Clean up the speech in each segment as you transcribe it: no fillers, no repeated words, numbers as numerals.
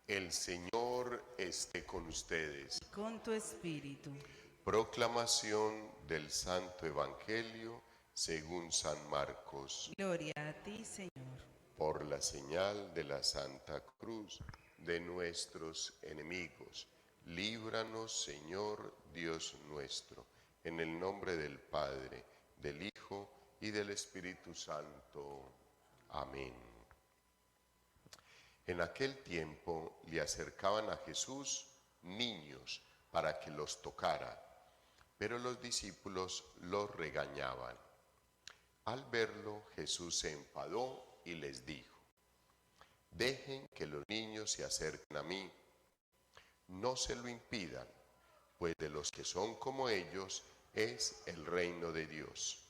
El Señor esté con ustedes. Con tu espíritu. Proclamación del Santo Evangelio según San Marcos. Gloria a ti, Señor. Por la señal de la Santa Cruz de nuestros enemigos, líbranos, Señor Dios nuestro, en el nombre del Padre, del Hijo y del Espíritu Santo. Amén. En aquel tiempo le acercaban a Jesús niños para que los tocara, pero los discípulos los regañaban. Al verlo, Jesús se enfadó y les dijo: dejen que los niños se acerquen a mí, no se lo impidan, pues de los que son como ellos es el reino de Dios.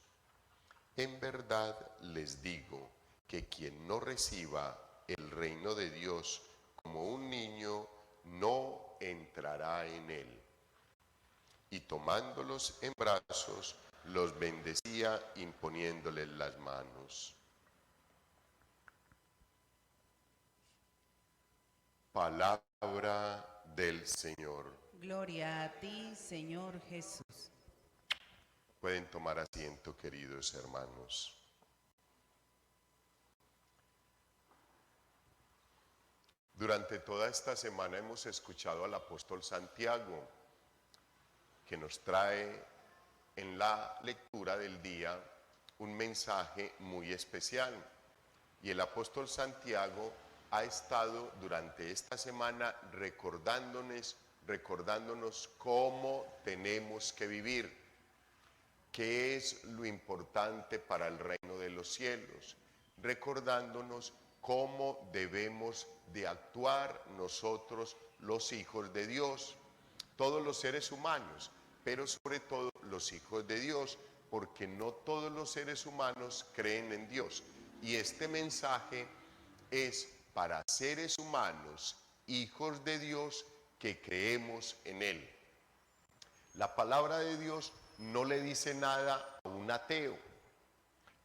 En verdad les digo que quien no reciba el reino de Dios como un niño, no entrará en él. Y tomándolos en brazos, los bendecía imponiéndoles las manos. Palabra del Señor. Gloria a ti, Señor Jesús. Pueden tomar asiento, queridos hermanos. Durante toda esta semana hemos escuchado al apóstol Santiago, que nos trae en la lectura del día un mensaje muy especial. Y el apóstol Santiago ha estado durante esta semana recordándonos cómo tenemos que vivir, qué es lo importante para el reino de los cielos, recordándonos cómo debemos de actuar nosotros los hijos de Dios, todos los seres humanos, pero sobre todo los hijos de Dios, porque no todos los seres humanos creen en Dios. Y este mensaje es para seres humanos, hijos de Dios, que creemos en Él. La palabra de Dios no le dice nada a un ateo.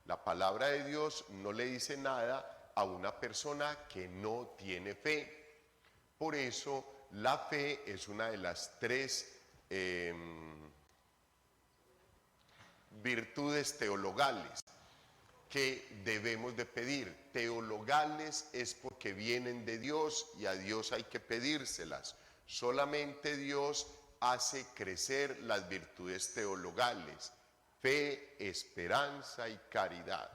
La palabra de Dios no le dice nada a una persona que no tiene fe. Por eso la fe es una de las tres virtudes teologales que debemos de pedir. Teologales es porque vienen de Dios y a Dios hay que pedírselas. Solamente Dios hace crecer las virtudes teologales: fe, esperanza y caridad.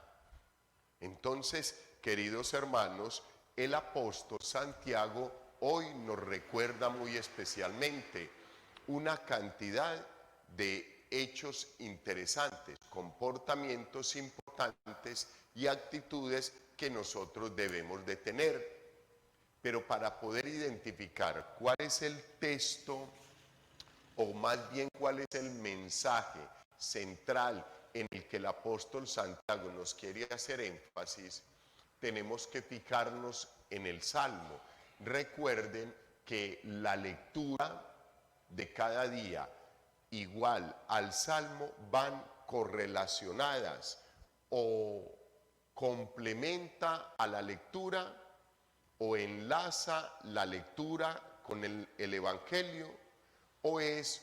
Entonces, queridos hermanos, el apóstol Santiago hoy nos recuerda muy especialmente una cantidad de hechos interesantes, comportamientos importantes y actitudes que nosotros debemos de tener. Pero para poder identificar cuál es el texto, o más bien cuál es el mensaje central en el que el apóstol Santiago nos quiere hacer énfasis, tenemos que fijarnos en el Salmo. Recuerden que la lectura de cada día igual al Salmo van correlacionadas, o complementa a la lectura o enlaza la lectura con el Evangelio, o es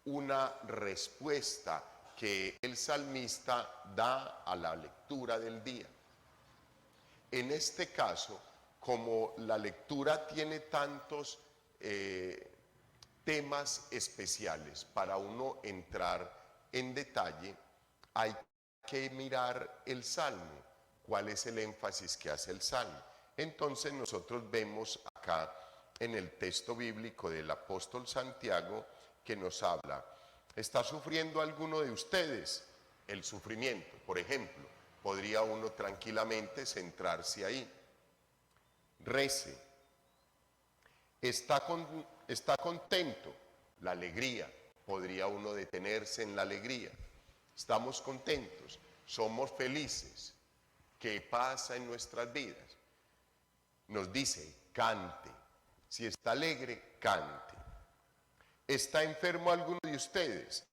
una respuesta que el salmista da a la lectura del día. En este caso, como la lectura tiene tantos temas especiales para uno entrar en detalle, hay que mirar el Salmo, cuál es el énfasis que hace el Salmo. Entonces nosotros vemos acá en el texto bíblico del apóstol Santiago que nos habla: ¿está sufriendo alguno de ustedes el sufrimiento? Por ejemplo, podría uno tranquilamente centrarse ahí. Rece. ¿Está contento? La alegría. Podría uno detenerse en la alegría. Estamos contentos, somos felices. ¿Qué pasa en nuestras vidas? Nos dice: cante. Si está alegre, cante. ¿Está enfermo alguno de ustedes?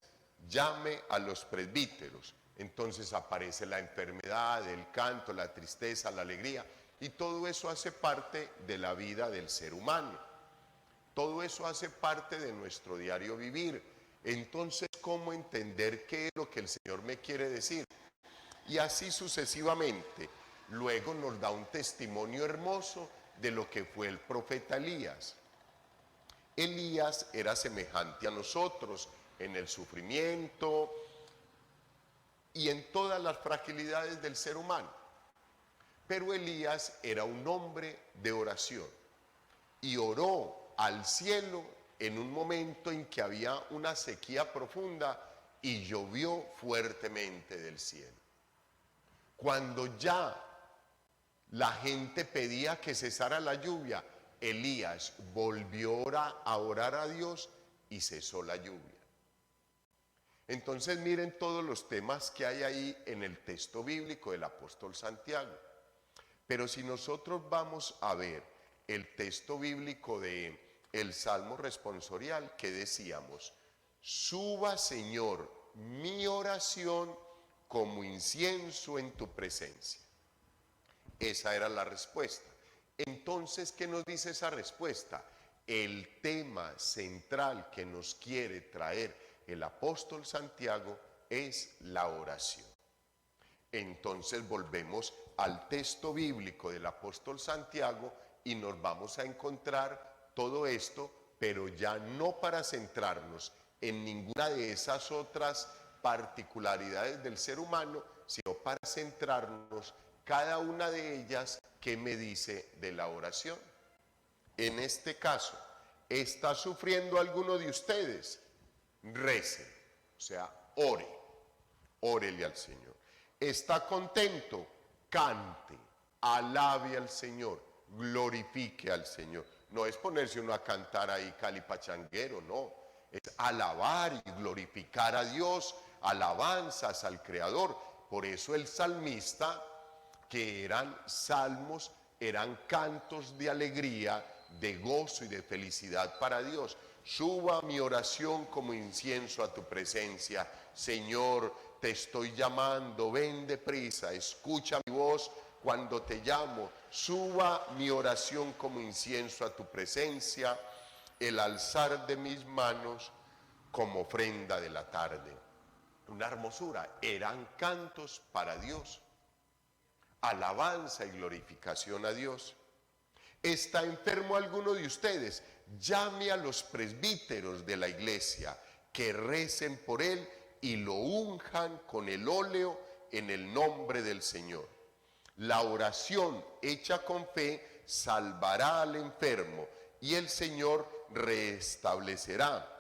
Llame a los presbíteros. Entonces aparece la enfermedad, el canto, la tristeza, la alegría. Y todo eso hace parte de la vida del ser humano. Todo eso hace parte de nuestro diario vivir. Entonces, ¿cómo entender qué es lo que el Señor me quiere decir? Y así sucesivamente. Luego nos da un testimonio hermoso de lo que fue el profeta Elías. Elías era semejante a nosotros en el sufrimiento y en todas las fragilidades del ser humano. Pero Elías era un hombre de oración y oró al cielo en un momento en que había una sequía profunda y llovió fuertemente del cielo. Cuando ya la gente pedía que cesara la lluvia, Elías volvió a orar a Dios y cesó la lluvia. Entonces miren todos los temas que hay ahí en el texto bíblico del apóstol Santiago. Pero si nosotros vamos a ver el texto bíblico de el Salmo responsorial, que decíamos: suba, Señor, mi oración como incienso en tu presencia. Esa era la respuesta. Entonces, ¿qué nos dice esa respuesta? El tema central que nos quiere traer el apóstol Santiago es la oración. Entonces volvemos al texto bíblico del apóstol Santiago y nos vamos a encontrar todo esto, pero ya no para centrarnos en ninguna de esas otras particularidades del ser humano, sino para centrarnos cada una de ellas que me dice de la oración. En este caso, ¿está sufriendo alguno de ustedes? Rece, o sea, órele al Señor. ¿Está contento? Cante, alabe al Señor, glorifique al Señor. No es ponerse uno a cantar ahí calipachanguero, no. Es alabar y glorificar a Dios, alabanzas al Creador. Por eso el salmista, que eran salmos, eran cantos de alegría, de gozo y de felicidad para Dios. Suba mi oración como incienso a tu presencia. Señor, te estoy llamando, ven deprisa, escucha mi voz cuando te llamo. Suba mi oración como incienso a tu presencia, el alzar de mis manos como ofrenda de la tarde. Una hermosura, eran cantos para Dios, alabanza y glorificación a Dios. ¿Está enfermo alguno de ustedes? Llame a los presbíteros de la iglesia, que recen por él y lo unjan con el óleo en el nombre del Señor. La oración hecha con fe salvará al enfermo y el Señor restablecerá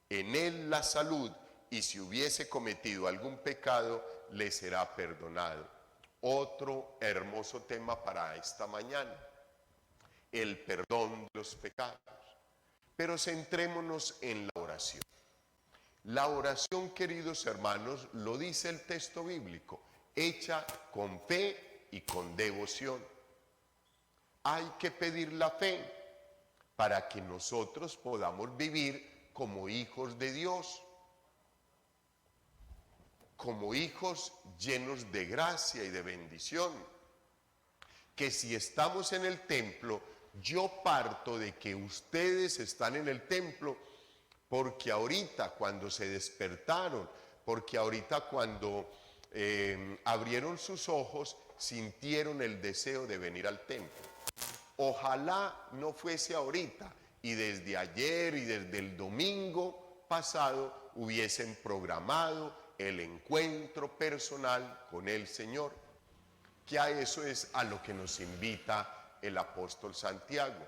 en él la salud, y si hubiese cometido algún pecado, le será perdonado. Otro hermoso tema para esta mañana: el perdón de los pecados. Pero centrémonos en la oración. La oración, queridos hermanos, lo dice el texto bíblico, hecha con fe y con devoción. Hay que pedir la fe para que nosotros podamos vivir como hijos de Dios, como hijos llenos de gracia y de bendición. Que si estamos en el templo, yo parto de que ustedes están en el templo porque ahorita cuando se despertaron, porque ahorita cuando abrieron sus ojos, sintieron el deseo de venir al templo. Ojalá no fuese ahorita y desde ayer y desde el domingo pasado hubiesen programado el encuentro personal con el Señor, que a eso es a lo que nos invita el apóstol Santiago.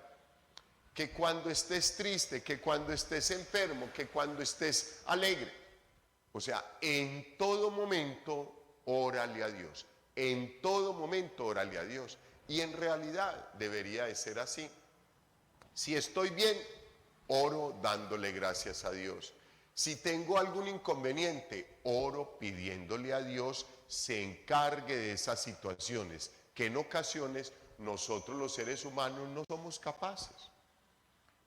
Que cuando estés triste, que cuando estés enfermo, que cuando estés alegre, o sea, en todo momento órale a Dios, en todo momento órale a Dios. Y en realidad debería de ser así. Si estoy bien, oro dándole gracias a Dios. Si tengo algún inconveniente, oro pidiéndole a Dios se encargue de esas situaciones que en ocasiones nosotros los seres humanos no somos capaces,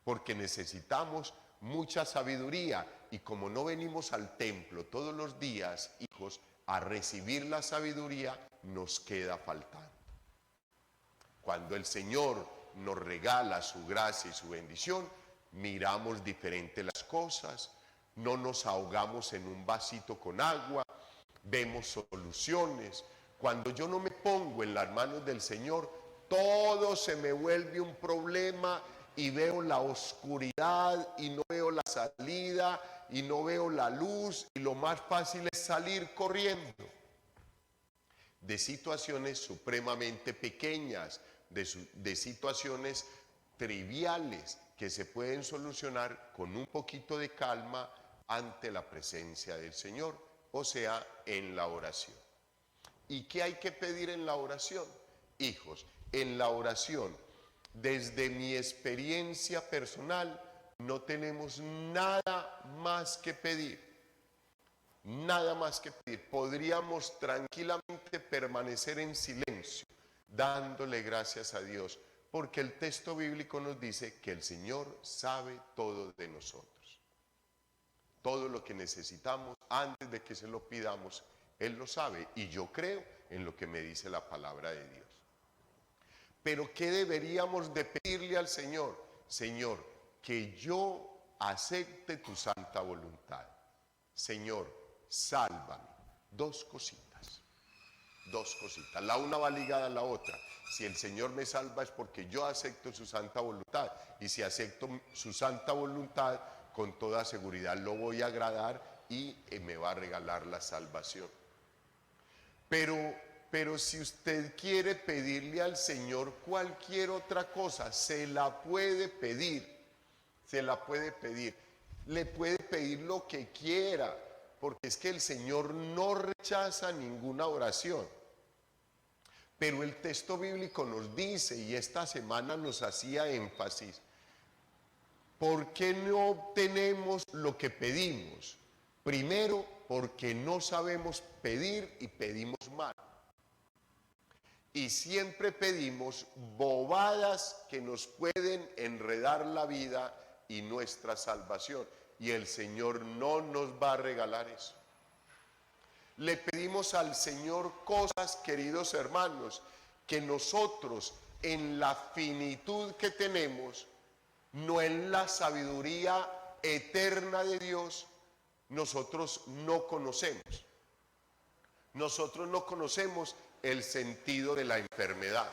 porque necesitamos mucha sabiduría, y como no venimos al templo todos los días, hijos, a recibir la sabiduría, nos queda faltando. Cuando el Señor nos regala su gracia y su bendición, miramos diferente las cosas, no nos ahogamos en un vasito con agua, vemos soluciones. Cuando yo no me pongo en las manos del Señor, todo se me vuelve un problema y veo la oscuridad y no veo la salida y no veo la luz, y lo más fácil es salir corriendo de situaciones supremamente pequeñas, de situaciones triviales que se pueden solucionar con un poquito de calma ante la presencia del Señor, o sea, en la oración. ¿Y qué hay que pedir en la oración? Hijos, en la oración, desde mi experiencia personal, no tenemos nada más que pedir. Nada más que pedir. Podríamos tranquilamente permanecer en silencio, dándole gracias a Dios, porque el texto bíblico nos dice que el Señor sabe todo de nosotros. Todo lo que necesitamos antes de que se lo pidamos, Él lo sabe, y yo creo en lo que me dice la palabra de Dios. Pero ¿qué deberíamos de pedirle al Señor? Señor, que yo acepte tu santa voluntad. Señor, sálvame. Dos cositas, la una va ligada a la otra. Si el Señor me salva es porque yo acepto su santa voluntad, y si acepto su santa voluntad, con toda seguridad lo voy a agradar y me va a regalar la salvación. Pero si usted quiere pedirle al Señor cualquier otra cosa, se la puede pedir, le puede pedir lo que quiera, porque es que el Señor no rechaza ninguna oración. Pero el texto bíblico nos dice, y esta semana nos hacía énfasis, ¿por qué no obtenemos lo que pedimos? Primero, porque no sabemos pedir y pedimos mal. Y siempre pedimos bobadas que nos pueden enredar la vida y nuestra salvación. Y el Señor no nos va a regalar eso. Le pedimos al Señor cosas, queridos hermanos, que nosotros en la finitud que tenemos, no en la sabiduría eterna de Dios, nosotros no conocemos. Nosotros no conocemos el sentido de la enfermedad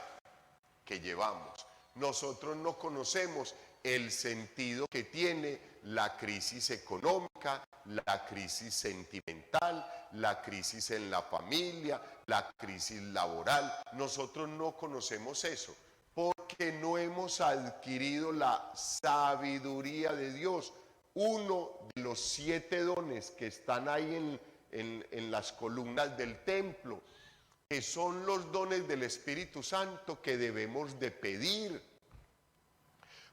que llevamos. Nosotros no conocemos el sentido que tiene la crisis económica, la crisis sentimental, la crisis en la familia, la crisis laboral. Nosotros no conocemos eso porque no hemos adquirido la sabiduría de Dios. Uno de los 7 dones que están ahí en las columnas del templo, que son los dones del Espíritu Santo que debemos de pedir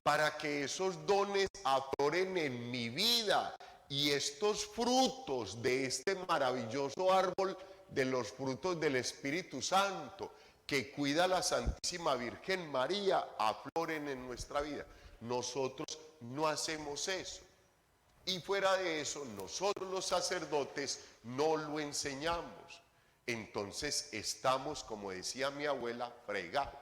para que esos dones afloren en mi vida, y estos frutos de este maravilloso árbol de los frutos del Espíritu Santo que cuida la Santísima Virgen María afloren en nuestra vida. Nosotros no hacemos eso, y fuera de eso nosotros los sacerdotes no lo enseñamos. Entonces estamos, como decía mi abuela, fregados.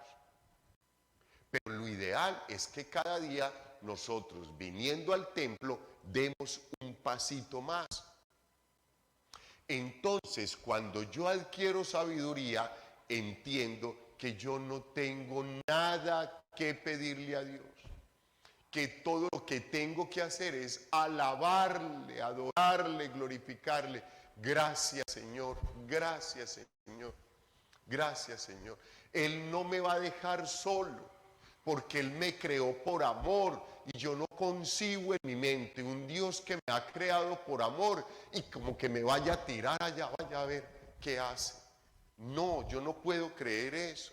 Pero lo ideal es que cada día nosotros, viniendo al templo, demos un pasito más. Entonces, cuando yo adquiero sabiduría, entiendo que yo no tengo nada que pedirle a Dios, que todo lo que tengo que hacer es alabarle, adorarle, glorificarle. Gracias, Señor, gracias, Señor, gracias, Señor. Él no me va a dejar solo, porque Él me creó por amor, y yo no concibo en mi mente un Dios que me ha creado por amor y como que me vaya a tirar allá, vaya a ver qué hace. No, yo no puedo creer eso,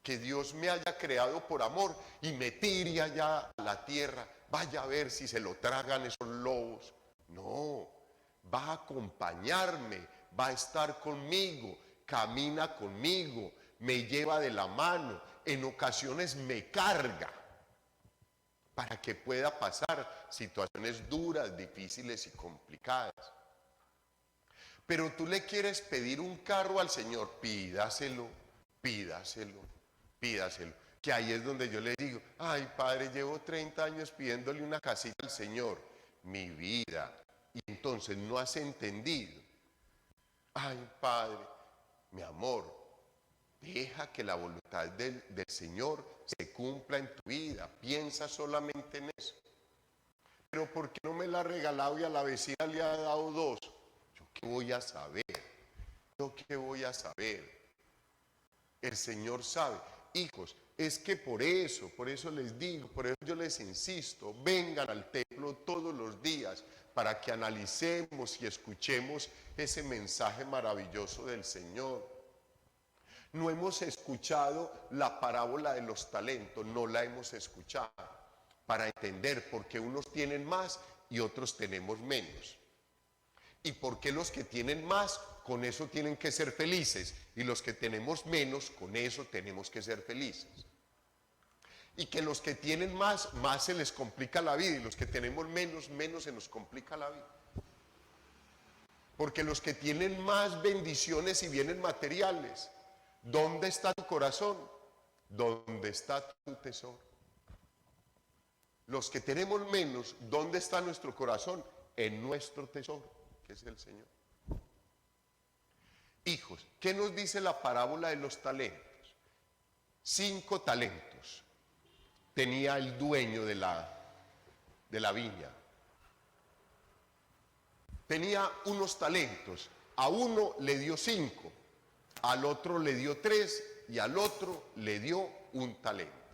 que Dios me haya creado por amor y me tire allá a la tierra, vaya a ver si se lo tragan esos lobos. No, va a acompañarme, va a estar conmigo, camina conmigo, me lleva de la mano, en ocasiones me carga para que pueda pasar situaciones duras, difíciles y complicadas. Pero tú le quieres pedir un carro al Señor, pídaselo, pídaselo. pídaselo. Que ahí es donde yo le digo, ay Padre, llevo 30 años pidiéndole una casita al Señor, mi vida, y entonces no has entendido. Ay Padre, mi amor, deja que la voluntad del Señor se cumpla en tu vida, piensa solamente en eso. Pero ¿por qué no me la ha regalado y a la vecina le ha dado 2? ¿Yo qué voy a saber? ¿Yo qué voy a saber? El Señor sabe. Hijos, es que por eso les digo, por eso yo les insisto, vengan al templo todos los días para que analicemos y escuchemos ese mensaje maravilloso del Señor. No hemos escuchado la parábola de los talentos, no la hemos escuchado para entender por qué unos tienen más y otros tenemos menos. Y por qué los que tienen más, con eso tienen que ser felices, y los que tenemos menos, con eso tenemos que ser felices. Y que los que tienen más, más se les complica la vida, y los que tenemos menos, menos se nos complica la vida. Porque los que tienen más bendiciones y bienes materiales, ¿dónde está tu corazón? ¿Dónde está tu tesoro? Los que tenemos menos, ¿dónde está nuestro corazón? En nuestro tesoro, que es el Señor. Hijos, ¿qué nos dice la parábola de los talentos? 5 talentos tenía el dueño de la viña. Tenía unos talentos, a uno le dio 5, al otro le dio 3 y al otro le dio 1 talento.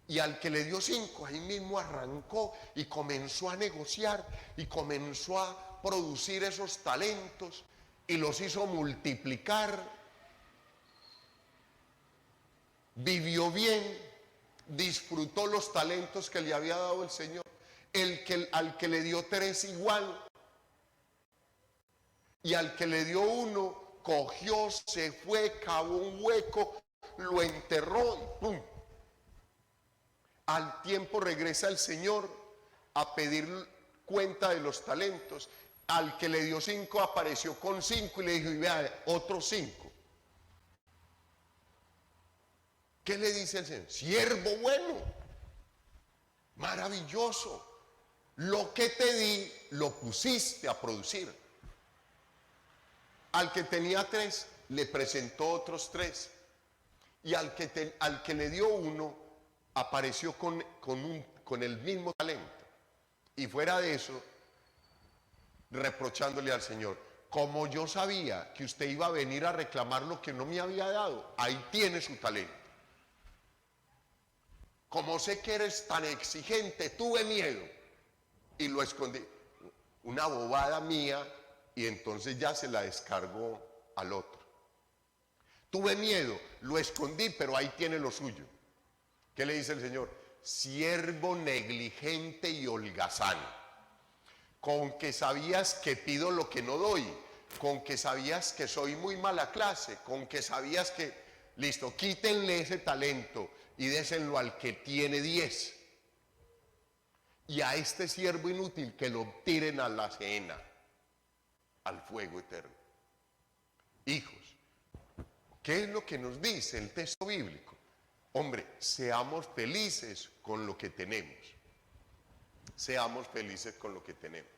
Y al que le dio 5, ahí mismo arrancó y comenzó a negociar y comenzó a producir esos talentos y los hizo multiplicar. Vivió bien, disfrutó los talentos que le había dado el Señor. Al que le dio 3 igual. Y al que le dio 1, cogió, se fue, cavó un hueco, lo enterró y ¡pum! Al tiempo regresa el Señor a pedir cuenta de los talentos. Al que le dio 5 apareció con 5 y le dijo, y vea, otros 5. ¿Qué le dice el Señor? Siervo bueno, maravilloso. Lo que te di, lo pusiste a producir. Al que tenía 3, le presentó otros 3. Y al que le dio 1, apareció con el mismo talento. Y fuera de eso, reprochándole al Señor, como yo sabía que usted iba a venir a reclamar lo que no me había dado, ahí tiene su talento. Como sé que eres tan exigente, tuve miedo y lo escondí. Una bobada mía, y entonces ya se la descargó al otro. Tuve miedo, lo escondí, pero ahí tiene lo suyo. ¿Qué le dice el Señor? Siervo negligente y holgazán. Con que sabías que pido lo que no doy, con que sabías que soy muy mala clase, con que sabías que, listo, quítenle ese talento y désenlo al que tiene 10. Y a este siervo inútil que lo tiren a la cena, al fuego eterno. Hijos, ¿qué es lo que nos dice el texto bíblico? Hombre, seamos felices con lo que tenemos. Seamos felices con lo que tenemos.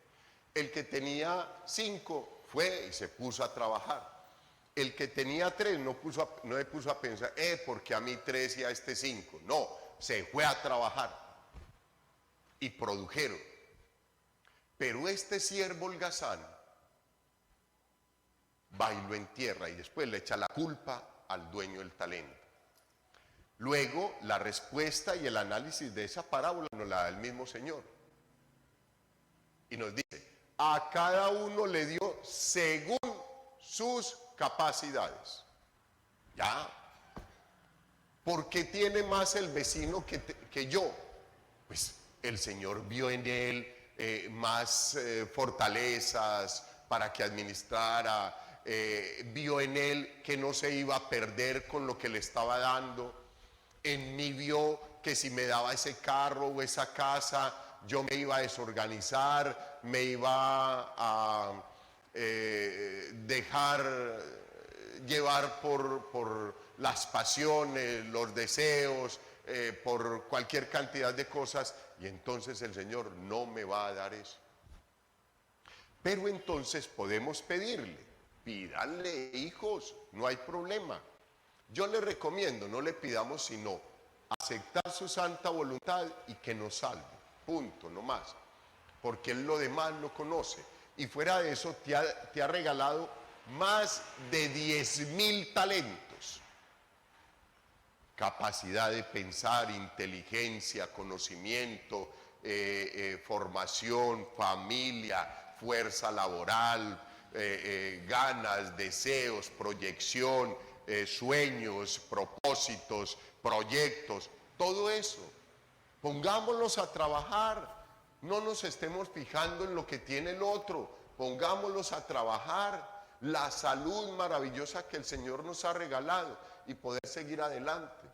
El que tenía 5 fue y se puso a trabajar. El que tenía 3 no le puso a pensar, porque a mí 3 y a este 5. No, se fue a trabajar y produjeron. Pero este siervo holgazán va y lo entierra y después le echa la culpa al dueño del talento. Luego, la respuesta y el análisis de esa parábola nos la da el mismo Señor. Y nos dice, a cada uno le dio según sus capacidades. ¿Ya? ¿Por qué tiene más el vecino que yo? Pues el Señor vio en él más fortalezas para que administrara, vio en él que no se iba a perder con lo que le estaba dando. En mí vio que si me daba ese carro o esa casa, yo me iba a desorganizar, me iba a dejar llevar por las pasiones, los deseos, por cualquier cantidad de cosas, y entonces el Señor no me va a dar eso. Pero entonces podemos pedirle, pídanle, hijos, no hay problema. Yo le recomiendo, no le pidamos sino aceptar su santa voluntad y que nos salve, punto, no más, porque Él lo demás lo conoce. Y fuera de eso te ha regalado más de 10.000 talentos. Capacidad de pensar, inteligencia, conocimiento, formación, familia, fuerza laboral, ganas, deseos, proyección, sueños, propósitos, proyectos, todo eso. Pongámoslos a trabajar, no nos estemos fijando en lo que tiene el otro, pongámoslos a trabajar. La salud maravillosa que el Señor nos ha regalado y poder seguir adelante.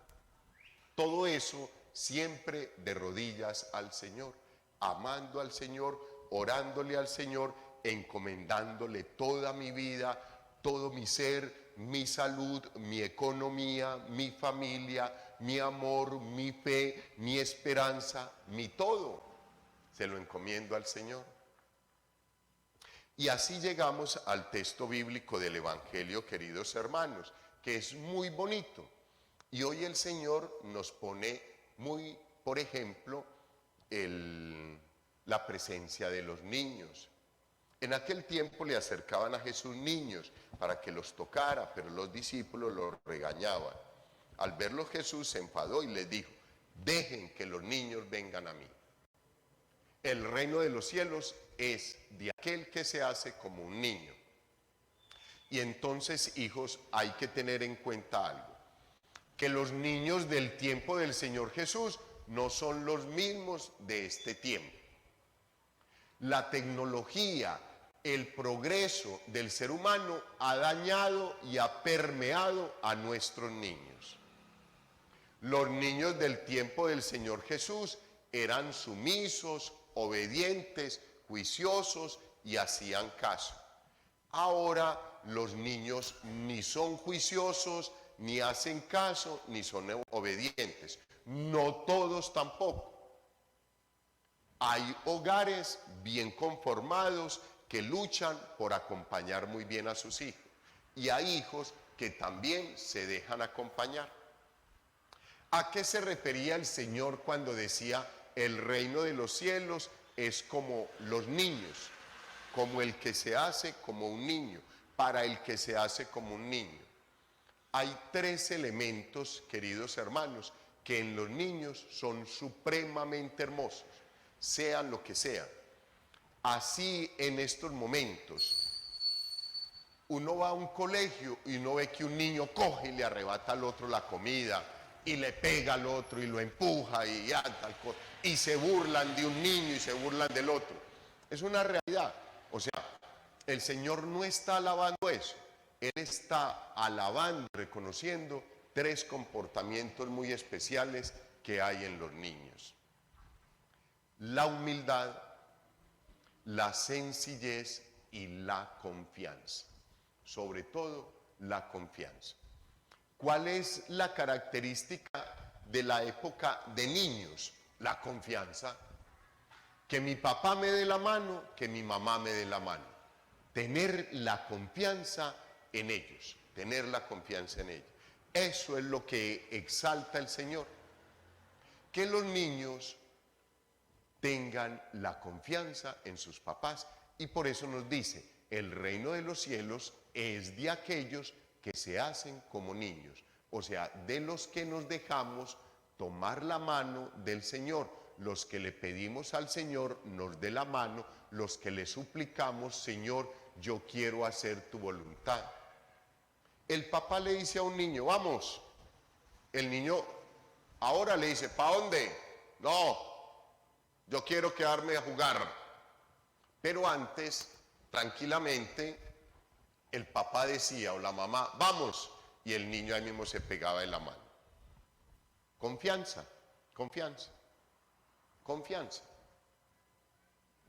Todo eso siempre de rodillas al Señor, amando al Señor, orándole al Señor, encomendándole toda mi vida, todo mi ser, mi salud, mi economía, mi familia, mi amor, mi fe, mi esperanza, mi todo. Se lo encomiendo al Señor. Y así llegamos al texto bíblico del Evangelio, queridos hermanos, que es muy bonito. Y hoy el Señor nos pone muy, por ejemplo, la presencia de los niños. En aquel tiempo le acercaban a Jesús niños para que los tocara, pero los discípulos los regañaban. Al verlos Jesús se enfadó y les dijo, dejen que los niños vengan a mí. El reino de los cielos es de aquel que se hace como un niño. Y entonces, hijos, hay que tener en cuenta algo, que los niños del tiempo del Señor Jesús no son los mismos de este tiempo. La tecnología, el progreso del ser humano ha dañado y ha permeado a nuestros niños. Los niños del tiempo del Señor Jesús eran sumisos, obedientes, juiciosos y hacían caso. Ahora los niños ni son juiciosos, ni hacen caso, ni son obedientes. No todos tampoco. Hay hogares bien conformados que luchan por acompañar muy bien a sus hijos. Y hay hijos que también se dejan acompañar. ¿A qué se refería el Señor cuando decía el reino de los cielos es como los niños, como el que se hace como un niño, para el que se hace como un niño? Hay tres elementos, queridos hermanos, que en los niños son supremamente hermosos, sean lo que sean. Así en estos momentos, uno va a un colegio y uno ve que un niño coge y le arrebata al otro la comida, y le pega al otro y lo empuja y tal cosa, y se burlan de un niño y se burlan del otro. Es una realidad. O sea, el Señor no está alabando eso. Él está alabando y reconociendo tres comportamientos muy especiales que hay en los niños: la humildad, la sencillez y la confianza. Sobre todo, la confianza. ¿Cuál es la característica de la época de niños? La confianza. Que mi papá me dé la mano, que mi mamá me dé la mano. Tener la confianza en ellos, tener la confianza en ellos. Eso es lo que exalta el Señor. Que los niños tengan la confianza en sus papás, y por eso nos dice, el reino de los cielos es de aquellos que se hacen como niños, o sea, de los que nos dejamos tomar la mano del Señor, los que le pedimos al Señor nos dé la mano, los que le suplicamos, Señor, yo quiero hacer tu voluntad. El papá le dice a un niño, vamos, el niño ahora le dice, ¿para dónde? No, yo quiero quedarme a jugar. Pero antes, tranquilamente, el papá decía o la mamá, vamos, y el niño ahí mismo se pegaba en la mano. Confianza, confianza, confianza.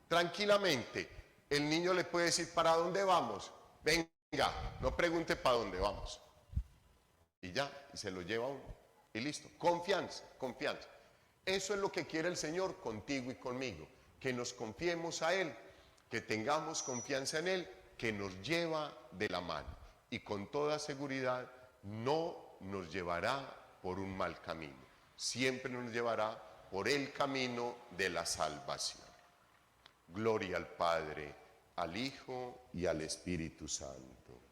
Tranquilamente, el niño le puede decir, ¿para dónde vamos? Venga, no pregunte para dónde vamos. Y ya, y se lo lleva uno. Y listo. Confianza, confianza. Eso es lo que quiere el Señor contigo y conmigo. Que nos confiemos a Él, que tengamos confianza en Él, que nos lleva de la mano. Y con toda seguridad no nos llevará por un mal camino. Siempre nos llevará por el camino de la salvación. Gloria al Padre, al Hijo y al Espíritu Santo.